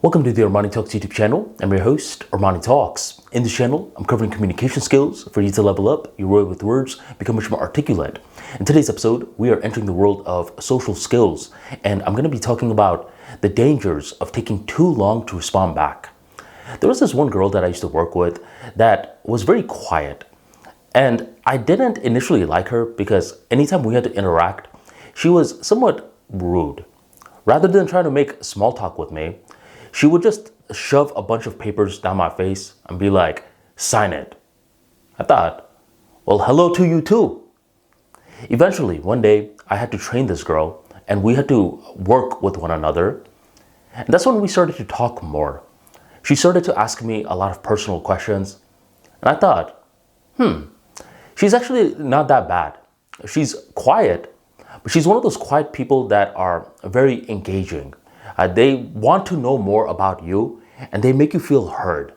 Welcome to the ArmaniTalks YouTube channel. I'm your host, ArmaniTalks. In this channel, I'm covering communication skills for you to level up your way with words, become much more articulate. In today's episode, we are entering the world of social skills, and I'm going to be talking about the dangers of taking too long to respond back. There was this one girl that I used to work with that was very quiet, and I didn't initially like her because anytime we had to interact, she was somewhat rude. Rather than trying to make small talk with me, she would just shove a bunch of papers down my face and be like, sign it. I thought, well, hello to you too. Eventually, one day, I had to train this girl and we had to work with one another. And that's when we started to talk more. She started to ask me a lot of personal questions. And I thought, she's actually not that bad. She's quiet, but she's one of those quiet people that are very engaging. They want to know more about you and they make you feel heard.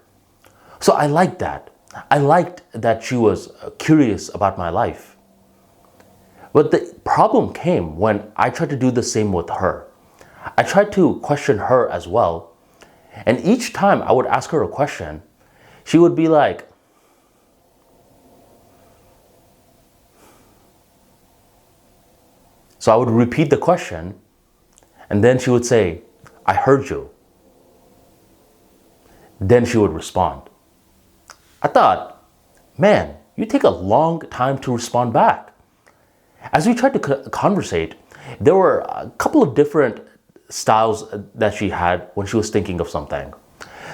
So I liked that. I liked that she was curious about my life. But the problem came when I tried to do the same with her. I tried to question her as well. And each time I would ask her a question, she would be like, so I would repeat the question and then she would say, I heard you. Then she would respond. I thought, man, you take a long time to respond back. As we tried to conversate, there were a couple of different styles that she had when she was thinking of something.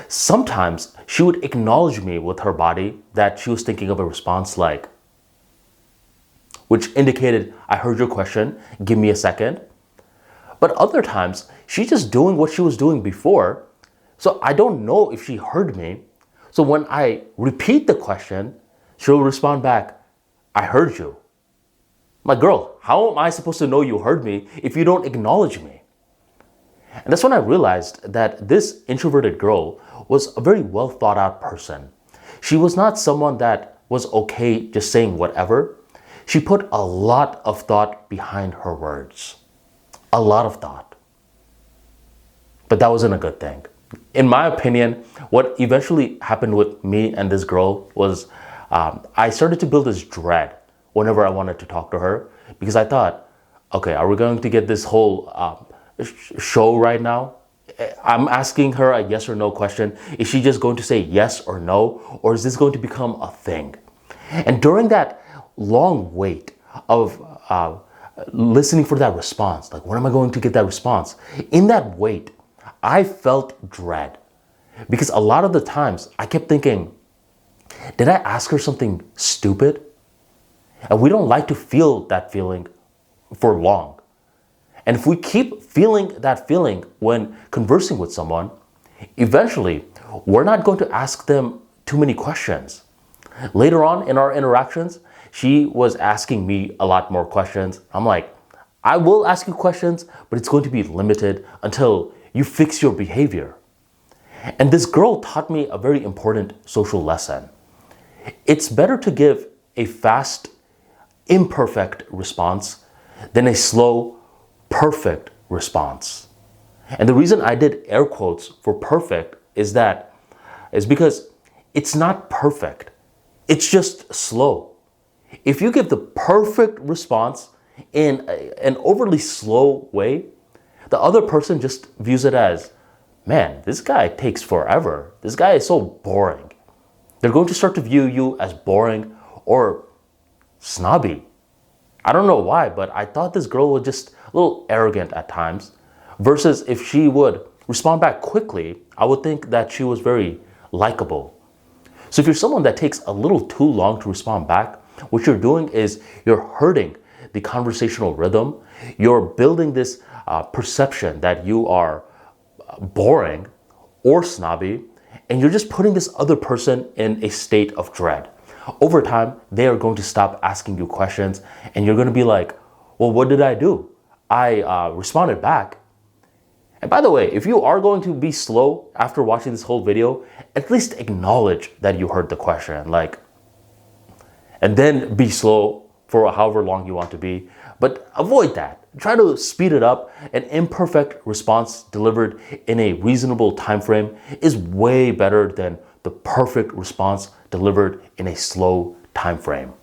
Sometimes she would acknowledge me with her body that she was thinking of a response like, which indicated, I heard your question, give me a second. But other times, she's just doing what she was doing before. So I don't know if she heard me. So when I repeat the question, she'll respond back, I heard you. I'm like, girl, how am I supposed to know you heard me if you don't acknowledge me? And that's when I realized that this introverted girl was a very well thought out person. She was not someone that was okay just saying whatever. She put a lot of thought behind her words. A lot of thought. But that wasn't a good thing. In my opinion, what eventually happened with me and this girl was I started to build this dread whenever I wanted to talk to her because I thought, okay, are we going to get this whole show right now? I'm asking her a yes or no question. Is she just going to say yes or no? Or is this going to become a thing? And during that long wait of listening for that response, like when am I going to get that response? In that wait, I felt dread because a lot of the times I kept thinking, did I ask her something stupid? And we don't like to feel that feeling for long. And if we keep feeling that feeling when conversing with someone, eventually we're not going to ask them too many questions. Later on in our interactions, she was asking me a lot more questions. I'm like, I will ask you questions, but it's going to be limited until you fix your behavior. And this girl taught me a very important social lesson. It's better to give a fast, imperfect response than a slow, perfect response. And the reason I did air quotes for perfect is because it's not perfect. It's just slow. If you give the perfect response in an overly slow way, the other person just views it as, man, this guy takes forever. This guy is so boring. They're going to start to view you as boring or snobby. I don't know why, but I thought this girl was just a little arrogant at times. Versus if she would respond back quickly, I would think that she was very likable. So if you're someone that takes a little too long to respond back, what you're doing is you're hurting the conversational rhythm. You're building this perception that you are boring or snobby, and you're just putting this other person in a state of dread. Over time, they are going to stop asking you questions, and you're going to be like, well, what did I do? I responded back. And by the way, if you are going to be slow after watching this whole video, at least acknowledge that you heard the question, and then be slow for however long you want to be. But avoid that. try to speed it up. An imperfect response delivered in a reasonable time frame is way better than the perfect response delivered in a slow time frame.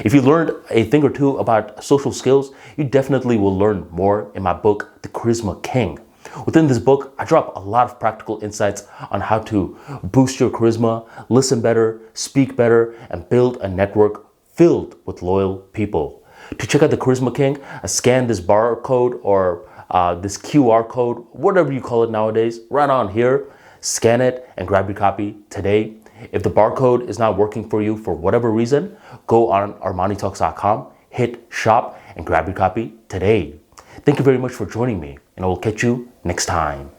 If you learned a thing or two about social skills, you definitely will learn more in my book, The Charisma King. Within this book, I drop a lot of practical insights on how to boost your charisma, listen better, speak better, and build a network filled with loyal people. To check out The Charisma King, scan this barcode or this QR code, whatever you call it nowadays, right on here. Scan it and grab your copy today. If the barcode is not working for you for whatever reason, go on ArmaniTalks.com, hit shop, and grab your copy today. Thank you very much for joining me, and I will catch you next time.